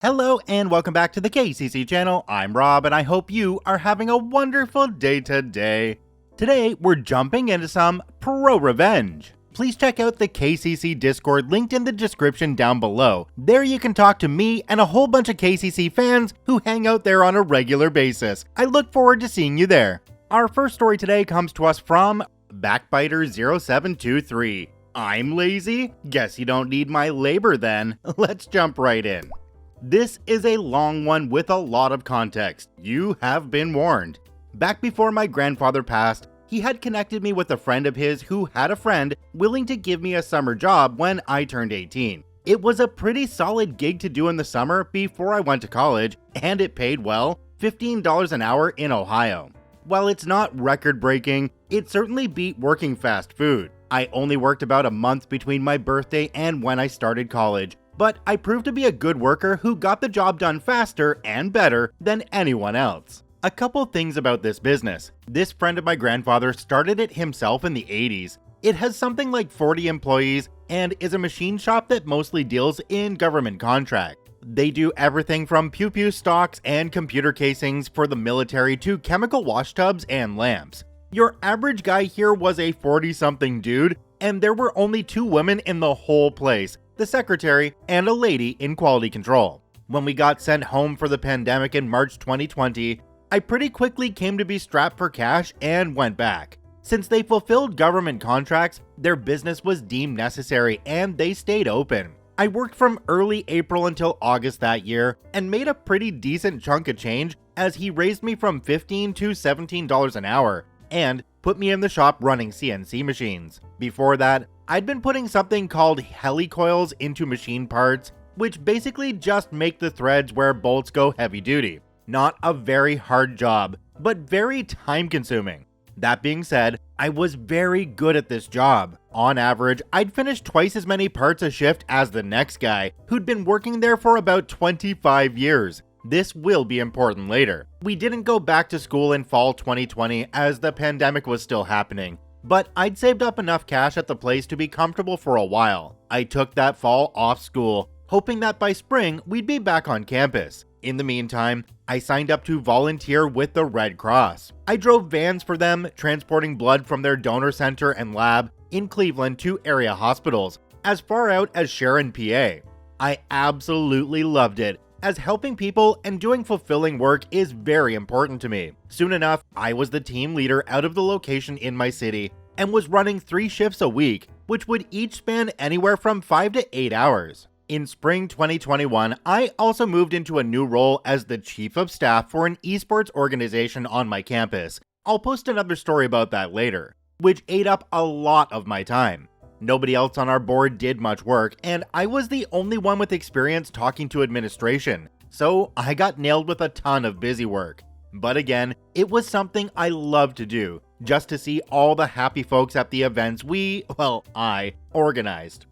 Hello and welcome back to the KCC channel. I'm Rob and I hope you are having a wonderful day today. Today we're jumping into some ProRevenge. Please check out the KCC Discord linked in the description down below. There you can talk to me and a whole bunch of KCC fans who hang out there on a regular basis. I look forward to seeing you there. Our first story today comes to us from Backbiter0723. I'm lazy? Guess you don't need my labor then. Let's jump right in. This is a long one with a lot of context. You have been warned. Back before my grandfather passed, he had connected me with a friend of his who had a friend willing to give me a summer job when I turned 18. It was a pretty solid gig to do in the summer before I went to college, and it paid well, $15 an hour in Ohio. While it's not record-breaking, it certainly beat working fast food. I only worked about a month between my birthday and when I started college, but I proved to be a good worker who got the job done faster and better than anyone else. A couple things about this business. This friend of my grandfather started it himself in the 80s. It has something like 40 employees and is a machine shop that mostly deals in government contract. They do everything from pew-pew stocks and computer casings for the military to chemical wash tubs and lamps. Your average guy here was a 40-something dude, and there were only 2 women in the whole place, the secretary and a lady in quality control. When we got sent home for the pandemic in March 2020, I pretty quickly came to be strapped for cash and went back. Since they fulfilled government contracts, their business was deemed necessary and they stayed open. I worked from early April until August that year and made a pretty decent chunk of change as he raised me from $15 to $17 an hour and put me in the shop running CNC machines. Before that, I'd been putting something called helicoils into machine parts, which basically just make the threads where bolts go heavy duty. Not a very hard job, but very time consuming. That being said, I was very good at this job. On average, I'd finish twice as many parts a shift as the next guy, who'd been working there for about 25 years. This will be important later. We didn't go back to school in fall 2020 as the pandemic was still happening, but I'd saved up enough cash at the place to be comfortable for a while. I took that fall off school, hoping that by spring we'd be back on campus. In the meantime, I signed up to volunteer with the Red Cross. I drove vans for them, transporting blood from their donor center and lab in Cleveland to area hospitals, as far out as Sharon, PA. I absolutely loved it, as helping people and doing fulfilling work is very important to me. Soon enough, I was the team leader out of the location in my city and was running 3 shifts a week, which would each span anywhere from 5 to 8 hours. In spring 2021, I also moved into a new role as the chief of staff for an esports organization on my campus. I'll post another story about that later, which ate up a lot of my time. Nobody else on our board did much work, and I was the only one with experience talking to administration, so I got nailed with a ton of busy work. But again, it was something I loved to do, just to see all the happy folks at the events I organized.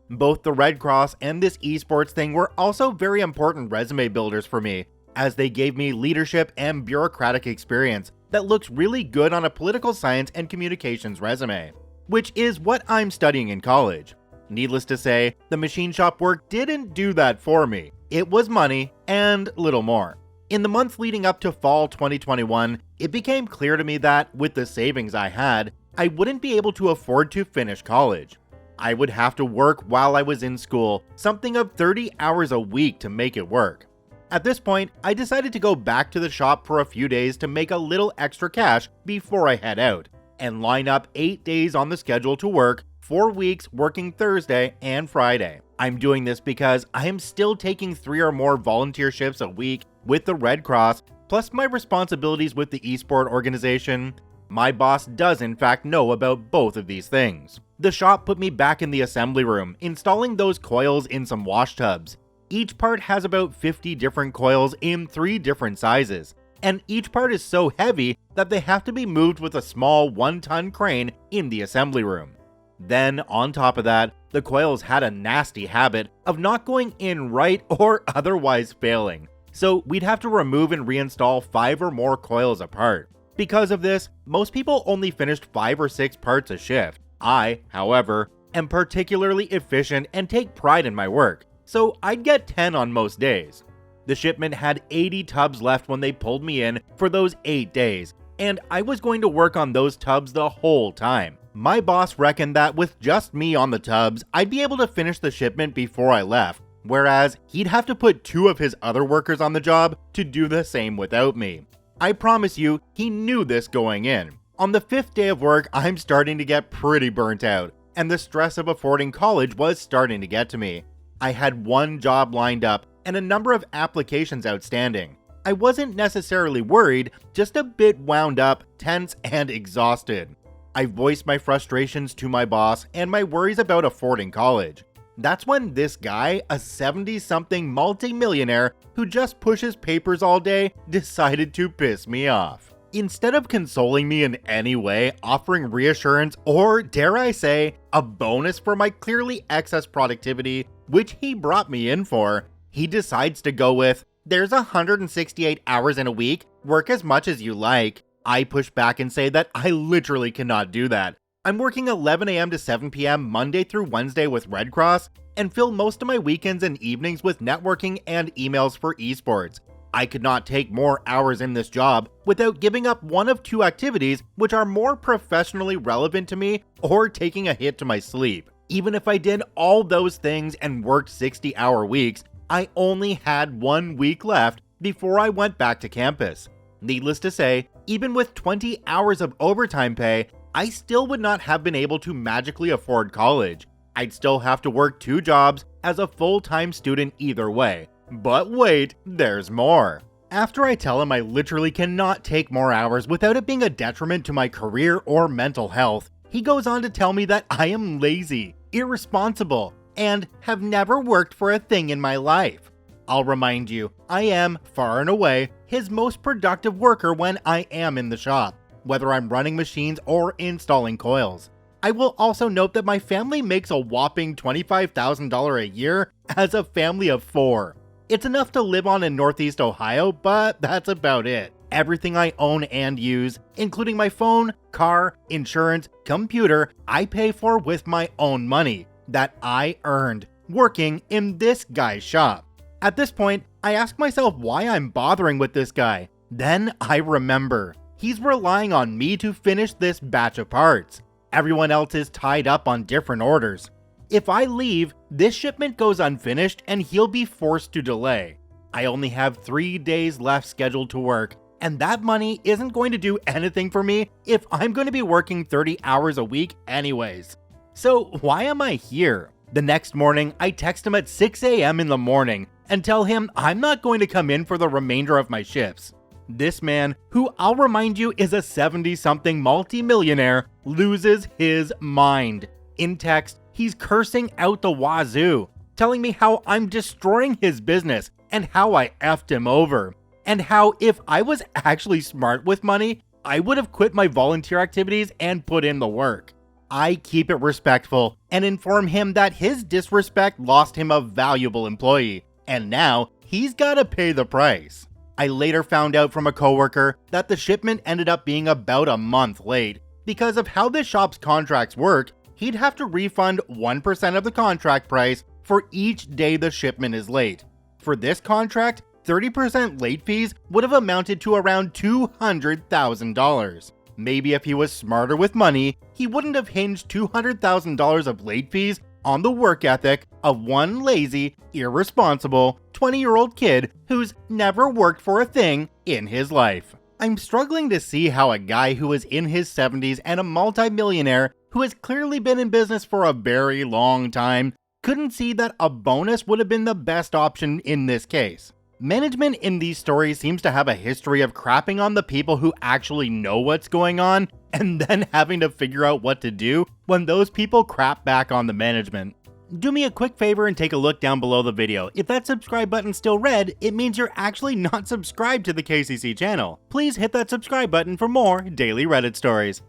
Both the Red Cross and this esports thing were also very important resume builders for me, as they gave me leadership and bureaucratic experience that looks really good on a political science and communications resume, which is what I'm studying in college. Needless to say, the machine shop work didn't do that for me. It was money and little more. In the months leading up to fall 2021, it became clear to me that, with the savings I had, I wouldn't be able to afford to finish college. I would have to work while I was in school, something of 30 hours a week to make it work. At this point, I decided to go back to the shop for a few days to make a little extra cash before I head out, and line up 8 days on the schedule to work, 4 weeks working Thursday and Friday. I'm doing this because I am still taking 3 or more volunteer shifts a week with the Red Cross, plus my responsibilities with the esport organization. My boss does in fact know about both of these things. The shop put me back in the assembly room, installing those coils in some wash tubs. Each part has about 50 different coils in 3 different sizes, and each part is so heavy that they have to be moved with a small 1-ton crane in the assembly room. Then, on top of that, the coils had a nasty habit of not going in right or otherwise failing, so we'd have to remove and reinstall 5 or more coils apart. Because of this, most people only finished 5 or 6 parts a shift. I, however, am particularly efficient and take pride in my work, so I'd get 10 on most days. The shipment had 80 tubs left when they pulled me in for those 8 days, and I was going to work on those tubs the whole time. My boss reckoned that with just me on the tubs, I'd be able to finish the shipment before I left, whereas he'd have to put 2 of his other workers on the job to do the same without me. I promise you, he knew this going in. On the 5th day of work, I'm starting to get pretty burnt out, and the stress of affording college was starting to get to me. I had 1 job lined up and a number of applications outstanding. I wasn't necessarily worried, just a bit wound up, tense, and exhausted. I voiced my frustrations to my boss and my worries about affording college. That's when this guy, a 70-something multi-millionaire who just pushes papers all day, decided to piss me off. Instead of consoling me in any way, offering reassurance, or dare I say, a bonus for my clearly excess productivity, which he brought me in for, he decides to go with, "There's 168 hours in a week, work as much as you like." I push back and say that I literally cannot do that. I'm working 11 a.m. to 7 p.m. Monday through Wednesday with Red Cross, and fill most of my weekends and evenings with networking and emails for esports. I could not take more hours in this job without giving up one of 2 activities which are more professionally relevant to me, or taking a hit to my sleep. Even if I did all those things and worked 60-hour weeks, I only had 1 week left before I went back to campus. Needless to say, even with 20 hours of overtime pay, I still would not have been able to magically afford college. I'd still have to work 2 jobs as a full-time student either way. But wait, there's more. After I tell him I literally cannot take more hours without it being a detriment to my career or mental health, he goes on to tell me that I am lazy, irresponsible, and have never worked for a thing in my life. I'll remind you, I am, far and away, his most productive worker when I am in the shop, whether I'm running machines or installing coils. I will also note that my family makes a whopping $25,000 a year as a family of 4. It's enough to live on in Northeast Ohio, but that's about it. Everything I own and use, including my phone, car, insurance, computer, I pay for with my own money that I earned working in this guy's shop. At this point, I ask myself why I'm bothering with this guy. Then I remember, he's relying on me to finish this batch of parts. Everyone else is tied up on different orders. If I leave, this shipment goes unfinished and he'll be forced to delay. I only have 3 days left scheduled to work, and that money isn't going to do anything for me if I'm going to be working 30 hours a week anyways. So why am I here? The next morning, I text him at 6 a.m. in the morning and tell him I'm not going to come in for the remainder of my shifts. This man, who I'll remind you is a 70-something multi-millionaire, loses his mind. In text, he's cursing out the wazoo, telling me how I'm destroying his business and how I effed him over, and how if I was actually smart with money, I would have quit my volunteer activities and put in the work. I keep it respectful and inform him that his disrespect lost him a valuable employee, and now he's gotta pay the price. I later found out from a coworker that the shipment ended up being about a month late. Because of how this shop's contracts work, he'd have to refund 1% of the contract price for each day the shipment is late. For this contract, 30% late fees would have amounted to around $200,000. Maybe if he was smarter with money, he wouldn't have hinged $200,000 of late fees on the work ethic of one lazy, irresponsible 20-year-old kid who's never worked for a thing in his life. I'm struggling to see how a guy who is in his 70s and a multi-millionaire who has clearly been in business for a very long time couldn't see that a bonus would have been the best option in this case. Management in these stories seems to have a history of crapping on the people who actually know what's going on and then having to figure out what to do when those people crap back on the management. Do me a quick favor and take a look down below the video. If that subscribe button's still red, it means you're actually not subscribed to the KCC channel. Please hit that subscribe button for more daily Reddit stories.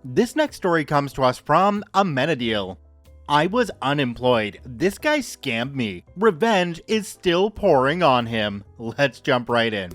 This next story comes to us from Amenadiel. I was unemployed. This guy scammed me. Revenge is still pouring on him. Let's jump right in.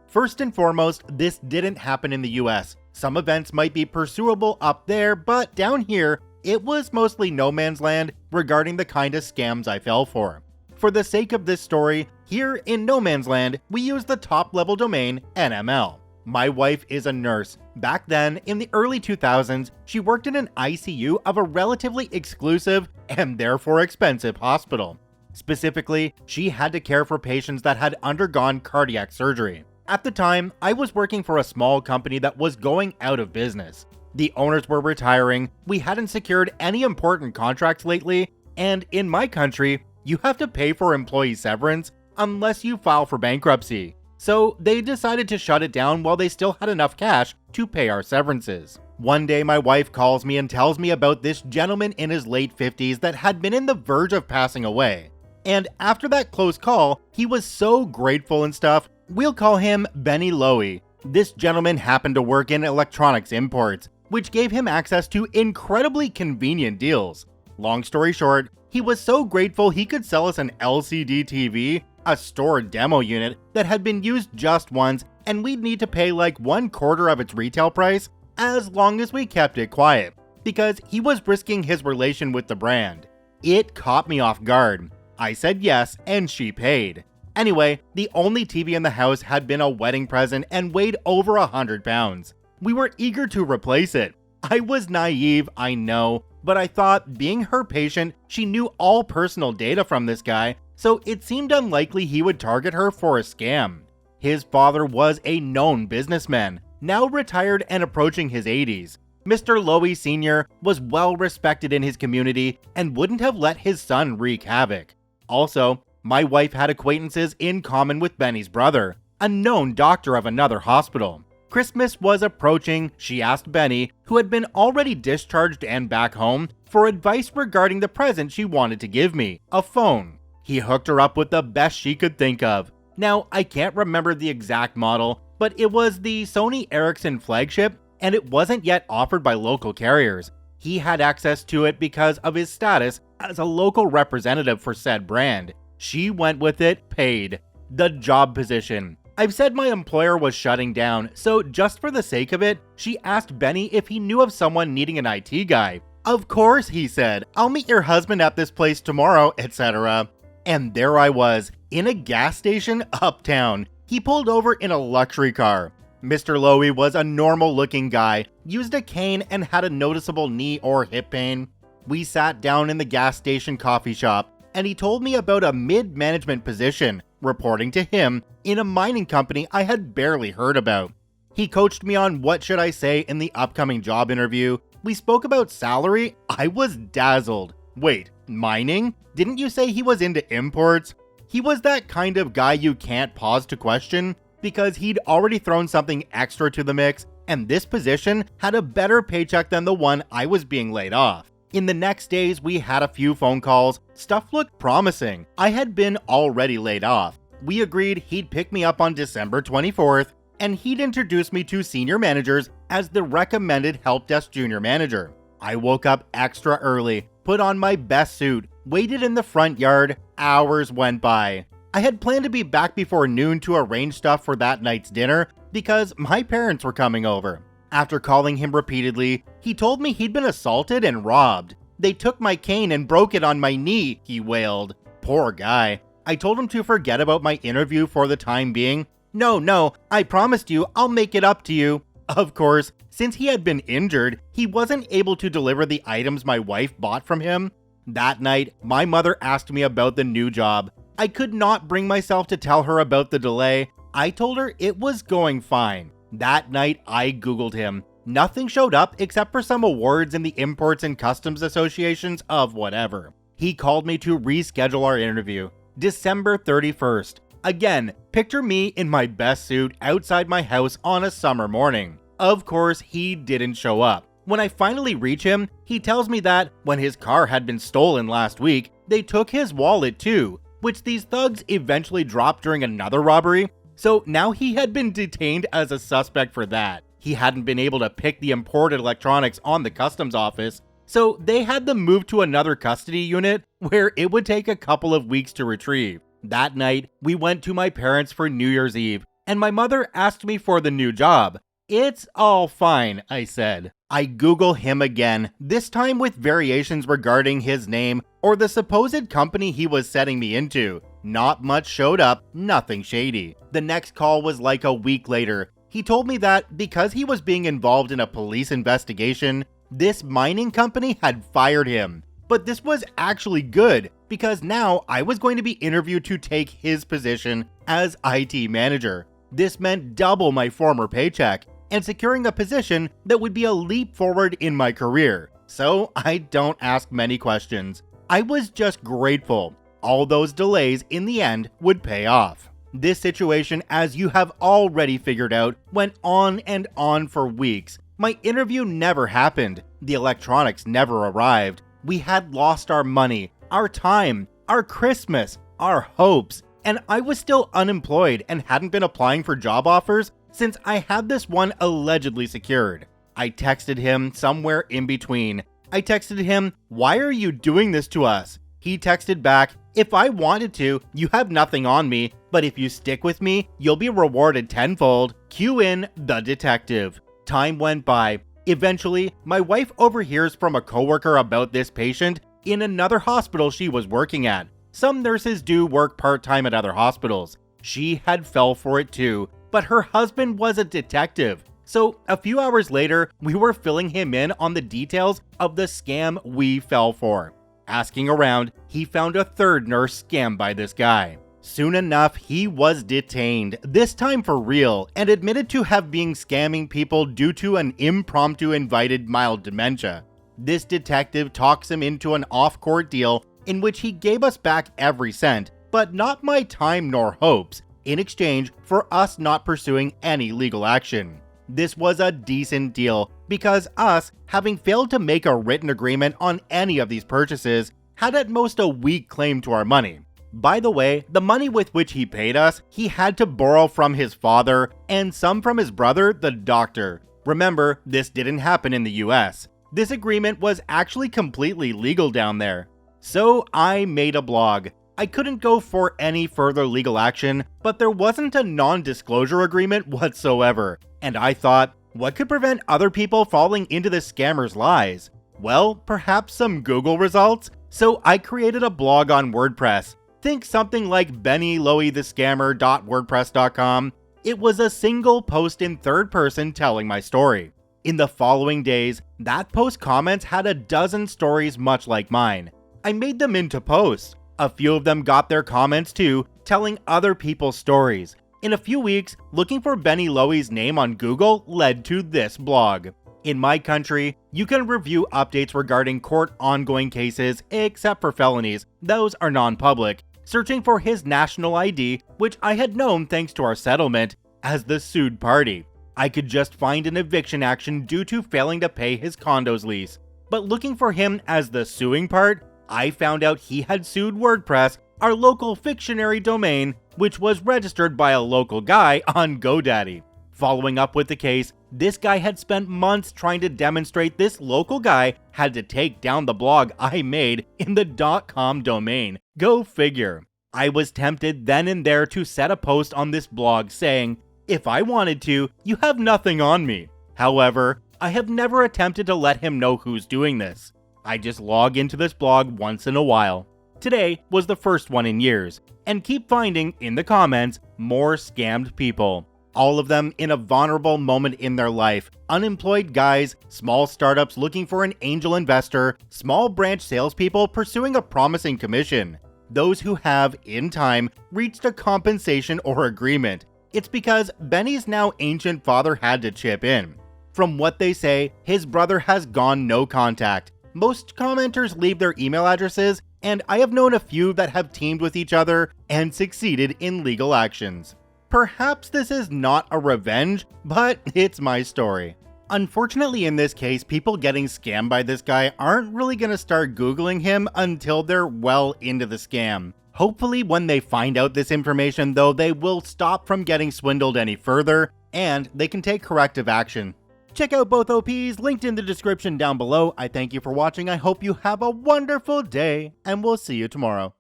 First and foremost, this didn't happen in the US. Some events might be pursuable up there, but down here, it was mostly no man's land regarding the kind of scams I fell for. for the sake of this story, here in no man's land, we use the top level domain NML. My wife is a nurse. Back then, in the early 2000s, she worked in an ICU of a relatively exclusive and therefore expensive hospital. Specifically, she had to care for patients that had undergone cardiac surgery. At the time, I was working for a small company that was going out of business. The owners were retiring, we hadn't secured any important contracts lately, and in my country, you have to pay for employee severance unless you file for bankruptcy. So they decided to shut it down while they still had enough cash to pay our severances. One day my wife calls me and tells me about this gentleman in his late 50s that had been in the verge of passing away. And after that close call, he was so grateful and stuff. We'll call him Benny Lowy. This gentleman happened to work in electronics imports, which gave him access to incredibly convenient deals. Long story short, he was so grateful he could sell us an LCD TV, a store demo unit that had been used just once, and we'd need to pay like 1/4 of its retail price as long as we kept it quiet, because he was risking his relation with the brand. It caught me off guard. I said yes, and she paid. Anyway, the only TV in the house had been a wedding present and weighed over 100 pounds. We were eager to replace it. I was naive, I know, but I thought, being her patient, she knew all personal data from this guy, so it seemed unlikely he would target her for a scam. His father was a known businessman, now retired and approaching his 80s. Mr. Lowy Sr. was well respected in his community and wouldn't have let his son wreak havoc. Also, my wife had acquaintances in common with Benny's brother, a known doctor of another hospital. Christmas was approaching. She asked Benny, who had been already discharged and back home, for advice regarding the present she wanted to give me, a phone. He hooked her up with the best she could think of. Now, I can't remember the exact model, but it was the Sony Ericsson flagship, and it wasn't yet offered by local carriers. He had access to it because of his status as a local representative for said brand. She went with it, paid. The job position. I've said my employer was shutting down, so just for the sake of it, she asked Benny if he knew of someone needing an IT guy. Of course, he said. I'll meet your husband at this place tomorrow, etc. And there I was, in a gas station uptown. He pulled over in a luxury car. Mr. Lowy was a normal-looking guy, used a cane and had a noticeable knee or hip pain. We sat down in the gas station coffee shop, and he told me about a mid-management position, reporting to him, in a mining company I had barely heard about. He coached me on what should I say in the upcoming job interview. We spoke about salary. I was dazzled. Wait, mining? Didn't you say he was into imports? He was that kind of guy you can't pause to question, because he'd already thrown something extra to the mix, and this position had a better paycheck than the one I was being laid off. In the next days, we had a few phone calls. Stuff looked promising. I had been already laid off. We agreed he'd pick me up on December 24th, and he'd introduce me to senior managers as the recommended help desk junior manager. I woke up extra early, put on my best suit, waited in the front yard. Hours went by. I had planned to be back before noon to arrange stuff for that night's dinner because my parents were coming over. After calling him repeatedly, he told me he'd been assaulted and robbed. They took my cane and broke it on my knee, he wailed. Poor guy. I told him to forget about my interview for the time being. No, I promised you I'll make it up to you. Of course, since he had been injured, he wasn't able to deliver the items my wife bought from him. That night, my mother asked me about the new job. I could not bring myself to tell her about the delay. I told her it was going fine. That night, I Googled him. Nothing showed up except for some awards in the Imports and Customs Associations of whatever. He called me to reschedule our interview. December 31st. Again, picture me in my best suit outside my house on a summer morning. Of course, he didn't show up. When I finally reach him, he tells me that when his car had been stolen last week, they took his wallet too, which these thugs eventually dropped during another robbery. So now he had been detained as a suspect for that. He hadn't been able to pick the imported electronics on the customs office, so they had them moved to another custody unit where it would take a couple of weeks to retrieve. That night, we went to my parents for New Year's Eve, and my mother asked me for the new job. It's all fine, I said. I Google him again, this time with variations regarding his name or the supposed company he was setting me into. Not much showed up, nothing shady. The next call was like a week later. He told me that because he was being involved in a police investigation, this mining company had fired him. But this was actually good, because now I was going to be interviewed to take his position as IT manager. This meant double my former paycheck, and securing a position that would be a leap forward in my career. So I don't ask many questions. I was just grateful. All those delays in the end would pay off. This situation, as you have already figured out, went on and on for weeks. My interview never happened. The electronics never arrived. We had lost our money, our time, our Christmas, our hopes, and I was still unemployed and hadn't been applying for job offers since I had this one allegedly secured. I texted him somewhere in between. I texted him, "Why are you doing this to us?" He texted back, "If I wanted to, you have nothing on me, but if you stick with me, you'll be rewarded tenfold. Cue in the detective." Time went by. Eventually, my wife overhears from a coworker about this patient in another hospital she was working at. Some nurses do work part-time at other hospitals. She had fell for it too, but her husband was a detective. So a few hours later, we were filling him in on the details of the scam we fell for. Asking around, he found a third nurse scammed by this guy. Soon enough, he was detained, this time for real, and admitted to have been scamming people due to an impromptu invited mild dementia. This detective talks him into an off-court deal in which he gave us back every cent, but not my time nor hopes, in exchange for us not pursuing any legal action. This was a decent deal because us, having failed to make a written agreement on any of these purchases, had at most a weak claim to our money. By the way, the money with which he paid us, he had to borrow from his father and some from his brother, the doctor. Remember, this didn't happen in the US. This agreement was actually completely legal down there. So I made a blog. I couldn't go for any further legal action, but there wasn't a non-disclosure agreement whatsoever. And I thought, what could prevent other people falling into this scammer's lies? Well, perhaps some Google results? So I created a blog on WordPress. Think something like BennyLoeyTheScammer.wordpress.com. It was a single post in third person telling my story. In the following days, that post comments had a dozen stories much like mine. I made them into posts. A few of them got their comments too, telling other people's stories. In a few weeks, looking for Benny Loey's name on Google led to this blog. In my country, you can review updates regarding court ongoing cases, except for felonies. Those are non-public. Searching for his national ID, which I had known thanks to our settlement, as the sued party. I could just find an eviction action due to failing to pay his condo's lease. But looking for him as the suing part, I found out he had sued WordPress, our local Fictionary domain, which was registered by a local guy on GoDaddy. Following up with the case, this guy had spent months trying to demonstrate this local guy had to take down the blog I made in the .com domain. Go figure. I was tempted then and there to set a post on this blog saying, if I wanted to, you have nothing on me. However, I have never attempted to let him know who's doing this. I just log into this blog once in a while. Today was the first one in years, and keep finding in the comments more scammed people. All of them in a vulnerable moment in their life. Unemployed guys, small startups looking for an angel investor, small branch salespeople pursuing a promising commission. Those who have, in time, reached a compensation or agreement. It's because Benny's now ancient father had to chip in. From what they say, his brother has gone no contact. Most commenters leave their email addresses, and I have known a few that have teamed with each other and succeeded in legal actions. Perhaps this is not a revenge, but it's my story. Unfortunately, in this case, people getting scammed by this guy aren't really going to start Googling him until they're well into the scam. Hopefully, when they find out this information, though, they will stop from getting swindled any further, and they can take corrective action. Check out both OPs linked in the description down below. I thank you for watching. I hope you have a wonderful day, and we'll see you tomorrow.